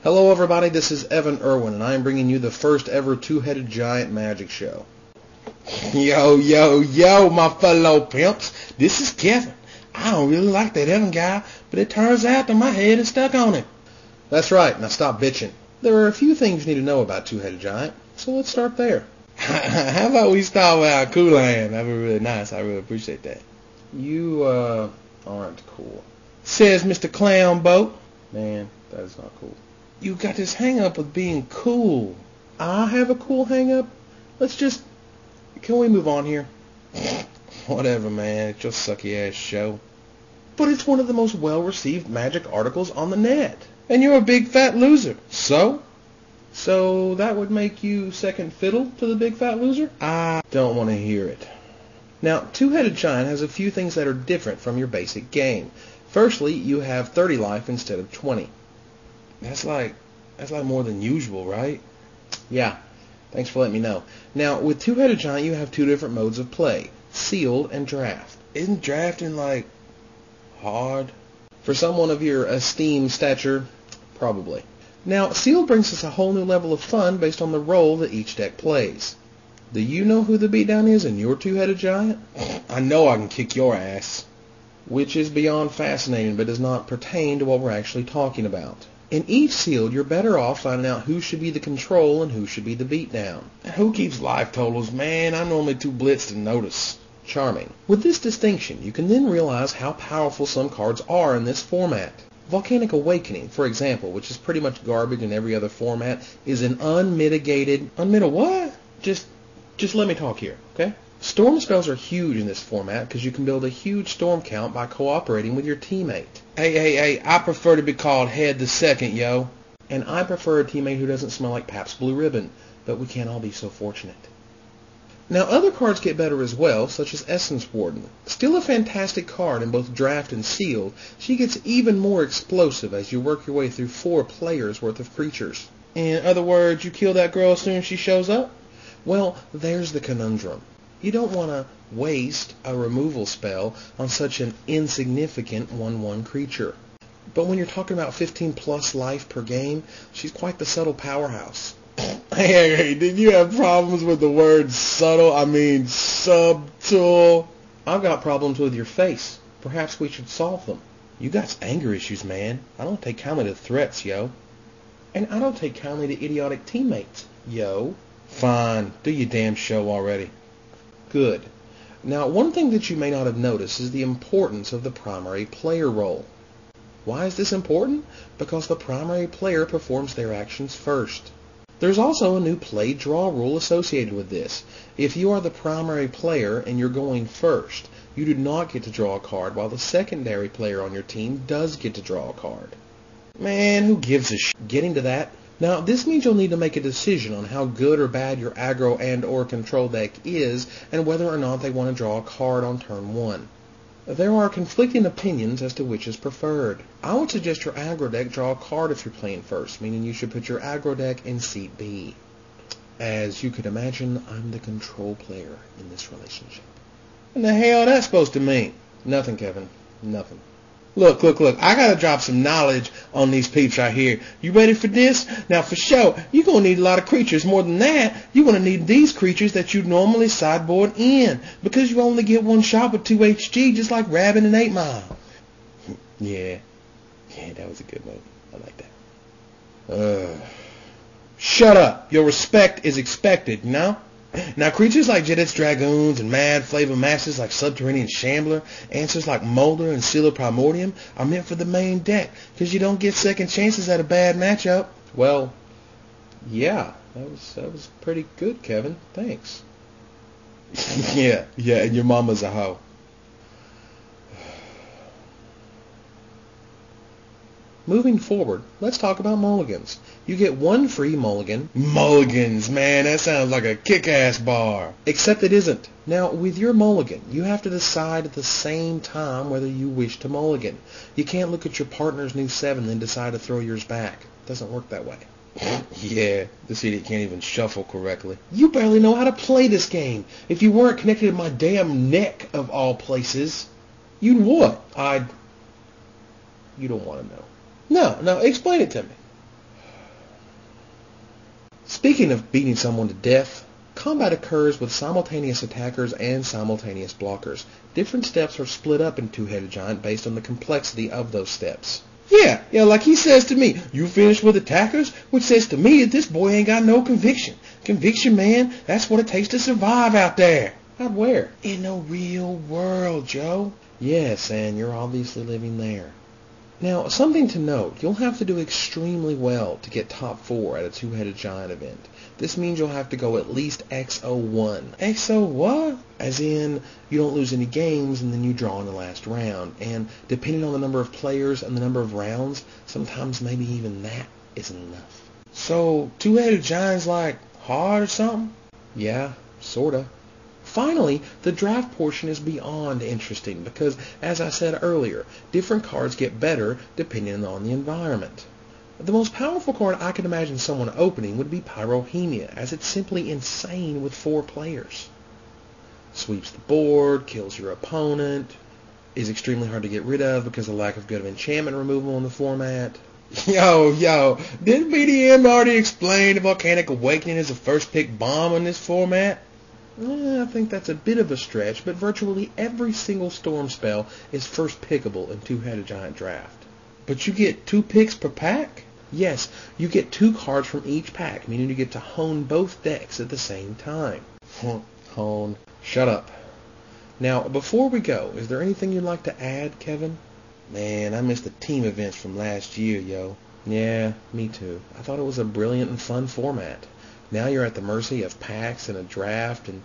Hello everybody, this is Evan Irwin, and I am bringing you the first ever two-headed giant magic show. Yo, my fellow pimps, this is Kevin. I don't really like that Evan guy, but it turns out that my head is stuck on him. That's right, now stop bitching. There are a few things you need to know about two-headed giant, so let's start there. How about we start with our cool hand? That'd be really nice, I really appreciate that. You, aren't cool. Says Mr. Clown Boat. Man, that is not cool. You got this hang-up with being cool. I have a cool hang-up? Can we move on here? Whatever, man. It's your sucky-ass show. But it's one of the most well-received magic articles on the net. And you're a big fat loser. So? So that would make you second fiddle to the big fat loser? I don't want to hear it. Now, Two-Headed Giant has a few things that are different from your basic game. Firstly, you have 30 life instead of 20. That's like more than usual, right? Yeah, thanks for letting me know. Now, with Two-Headed Giant, you have two different modes of play, sealed and draft. Isn't drafting, hard? For someone of your esteemed stature, probably. Now, sealed brings us a whole new level of fun based on the role that each deck plays. Do you know who the beatdown is in your Two-Headed Giant? I know I can kick your ass. Which is beyond fascinating, but does not pertain to what we're actually talking about. In each sealed, you're better off finding out who should be the control and who should be the beatdown. And who keeps life totals? Man, I'm normally too blitzed to notice. Charming. With this distinction, you can then realize how powerful some cards are in this format. Volcanic Awakening, for example, which is pretty much garbage in every other format, is an unmitigated... what? Just let me talk here, okay? Storm spells are huge in this format because you can build a huge storm count by cooperating with your teammate. Hey, I prefer to be called Head the Second, yo. And I prefer a teammate who doesn't smell like Pabst Blue Ribbon, but we can't all be so fortunate. Now, other cards get better as well, such as Essence Warden. Still a fantastic card in both draft and sealed, she gets even more explosive as you work your way through 4 players worth of creatures. In other words, you kill that girl as soon as she shows up? Well, there's the conundrum. You don't want to waste a removal spell on such an insignificant 1/1 creature. But when you're talking about 15 plus life per game, she's quite the subtle powerhouse. Hey, did you have problems with the word subtle? I mean subtle. I've got problems with your face. Perhaps we should solve them. You got anger issues, man. I don't take kindly to threats, yo. And I don't take kindly to idiotic teammates, yo. Fine, do your damn show already. Good. Now, one thing that you may not have noticed is the importance of the primary player role. Why is this important? Because the primary player performs their actions first. There's also a new play-draw rule associated with this. If you are the primary player and you're going first, you do not get to draw a card, while the secondary player on your team does get to draw a card. Man, who gives a shit? Getting to that. Now, this means you'll need to make a decision on how good or bad your aggro and or control deck is and whether or not they want to draw a card on turn 1. There are conflicting opinions as to which is preferred. I would suggest your aggro deck draw a card if you're playing first, meaning you should put your aggro deck in seat B. As you could imagine, I'm the control player in this relationship. What the hell that's supposed to mean? Nothing, Kevin. Nothing. Look, I gotta drop some knowledge on these peeps right here. You ready for this? Now, for sure, you're gonna need a lot of creatures. More than that, you're gonna need these creatures that you normally sideboard in, because you only get one shot with 2 HG, just like Rabbit and 8 Mile. Yeah, that was a good move. I like that. Shut up. Your respect is expected, you know? Now, creatures like Jedet's Dragoons and Mad Flavor Masters like Subterranean Shambler, answers like Molder and Sealer Primordium are meant for the main deck, because you don't get second chances at a bad matchup. Well, yeah, that was pretty good, Kevin. Thanks. yeah, and your mama's a hoe. Moving forward, let's talk about mulligans. You get 1 free mulligan. Mulligans, man, that sounds like a kick-ass bar. Except it isn't. Now, with your mulligan, you have to decide at the same time whether you wish to mulligan. You can't look at your partner's new 7 and then decide to throw yours back. It doesn't work that way. Yeah, this idiot can't even shuffle correctly. You barely know how to play this game. If you weren't connected to my damn neck, of all places, you'd what? You don't want to know. No, explain it to me. Speaking of beating someone to death, combat occurs with simultaneous attackers and simultaneous blockers. Different steps are split up in Two-Headed Giant based on the complexity of those steps. Yeah, like he says to me, you finished with attackers? Which says to me that this boy ain't got no conviction. Conviction, man, that's what it takes to survive out there. Out where? In the real world, Joe. Yes, and you're obviously living there. Now, something to note, you'll have to do extremely well to get top 4 at a Two-Headed Giant event. This means you'll have to go at least XO1. XO what? As in, you don't lose any games and then you draw in the last round. And depending on the number of players and the number of rounds, sometimes maybe even that isn't enough. So, Two-Headed Giant's like hard or something? Yeah, sorta. Finally, the draft portion is beyond interesting because, as I said earlier, different cards get better depending on the environment. The most powerful card I could imagine someone opening would be Pyrohemia, as it's simply insane with 4 players. Sweeps the board, kills your opponent, is extremely hard to get rid of because of lack of good enchantment removal in the format. Yo, didn't BDM already explain the Volcanic Awakening as a first pick bomb in this format? I think that's a bit of a stretch, but virtually every single storm spell is first pickable in Two-Headed Giant Draft. But you get 2 picks per pack? Yes, you get 2 cards from each pack, meaning you get to hone both decks at the same time. Hone. Shut up. Now, before we go, is there anything you'd like to add, Kevin? Man, I missed the team events from last year, yo. Yeah, me too. I thought it was a brilliant and fun format. Now you're at the mercy of packs and a draft, and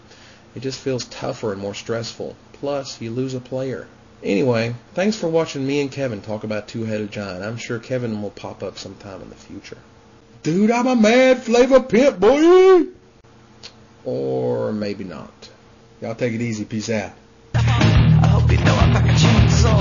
it just feels tougher and more stressful. Plus, you lose a player. Anyway, thanks for watching me and Kevin talk about Two-Headed Giant. I'm sure Kevin will pop up sometime in the future. Dude, I'm a mad flavor pimp, boy! Or maybe not. Y'all take it easy. Peace out. I hope you know I'm like a chainsaw.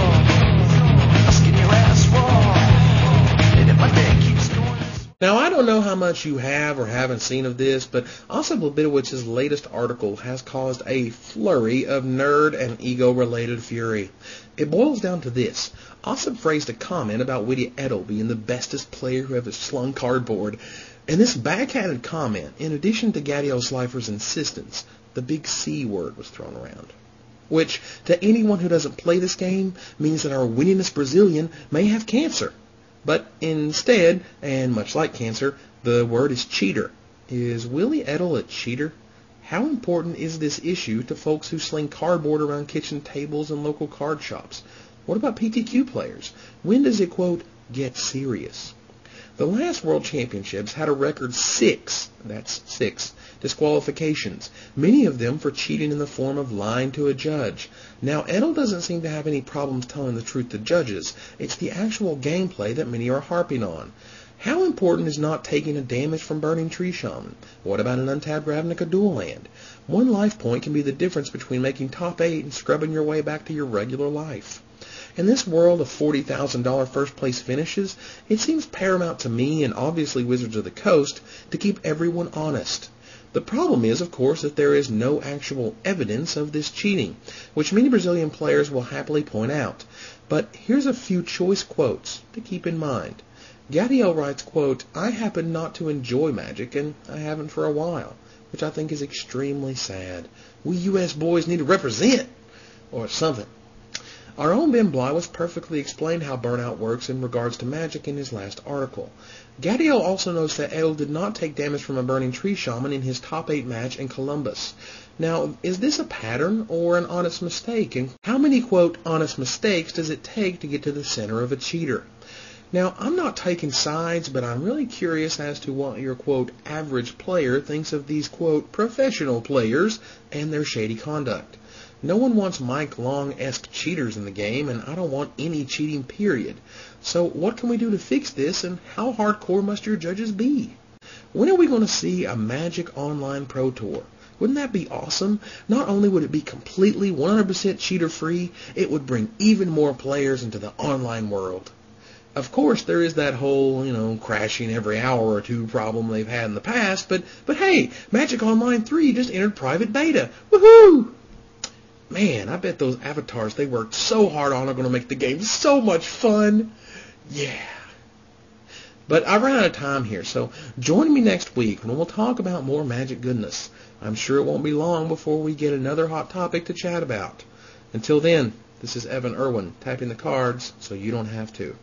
I'll skin your ass raw. And if my day keeps going... Now, I don't know how much you have or haven't seen of this, but Osyp Lebidowicz's latest article has caused a flurry of nerd and ego-related fury. It boils down to this. Osyp phrased a comment about Witty Edel being the bestest player who ever slung cardboard. And this backhanded comment, in addition to Gadio Slifer's insistence, the big C word was thrown around. Which, to anyone who doesn't play this game, means that our winningest Brazilian may have cancer. But instead, and much like cancer, the word is cheater. Is Willie Edel a cheater? How important is this issue to folks who sling cardboard around kitchen tables and local card shops? What about PTQ players? When does it, quote, get serious? The last World Championships had a record 6, that's 6, disqualifications, many of them for cheating in the form of lying to a judge. Now, Edel doesn't seem to have any problems telling the truth to judges. It's the actual gameplay that many are harping on. How important is not taking a damage from Burning Tree Shaman? What about an untapped Ravnica dual land? 1 life point can be the difference between making top 8 and scrubbing your way back to your regular life. In this world of $40,000 first-place finishes, it seems paramount to me and obviously Wizards of the Coast to keep everyone honest. The problem is, of course, that there is no actual evidence of this cheating, which many Brazilian players will happily point out. But here's a few choice quotes to keep in mind. Gadio writes, quote, I happen not to enjoy Magic, and I haven't for a while, which I think is extremely sad. We U.S. boys need to represent, or something. Our own Ben Blywas perfectly explained how burnout works in regards to Magic in his last article. Gadio also notes that Edel did not take damage from a Burning Tree Shaman in his top 8 match in Columbus. Now, is this a pattern or an honest mistake? And how many, quote, honest mistakes does it take to get to the center of a cheater? Now, I'm not taking sides, but I'm really curious as to what your, quote, average player thinks of these, quote, professional players and their shady conduct. No one wants Mike Long-esque cheaters in the game, and I don't want any cheating, period. So what can we do to fix this, and how hardcore must your judges be? When are we going to see a Magic Online Pro Tour? Wouldn't that be awesome? Not only would it be completely 100% cheater-free, it would bring even more players into the online world. Of course, there is that whole, crashing every hour or two problem they've had in the past, but hey, Magic Online 3 just entered private beta. Woohoo! Man, I bet those avatars they worked so hard on are going to make the game so much fun. Yeah. But I've run out of time here, so join me next week when we'll talk about more magic goodness. I'm sure it won't be long before we get another hot topic to chat about. Until then, this is Evan Irwin, tapping the cards so you don't have to.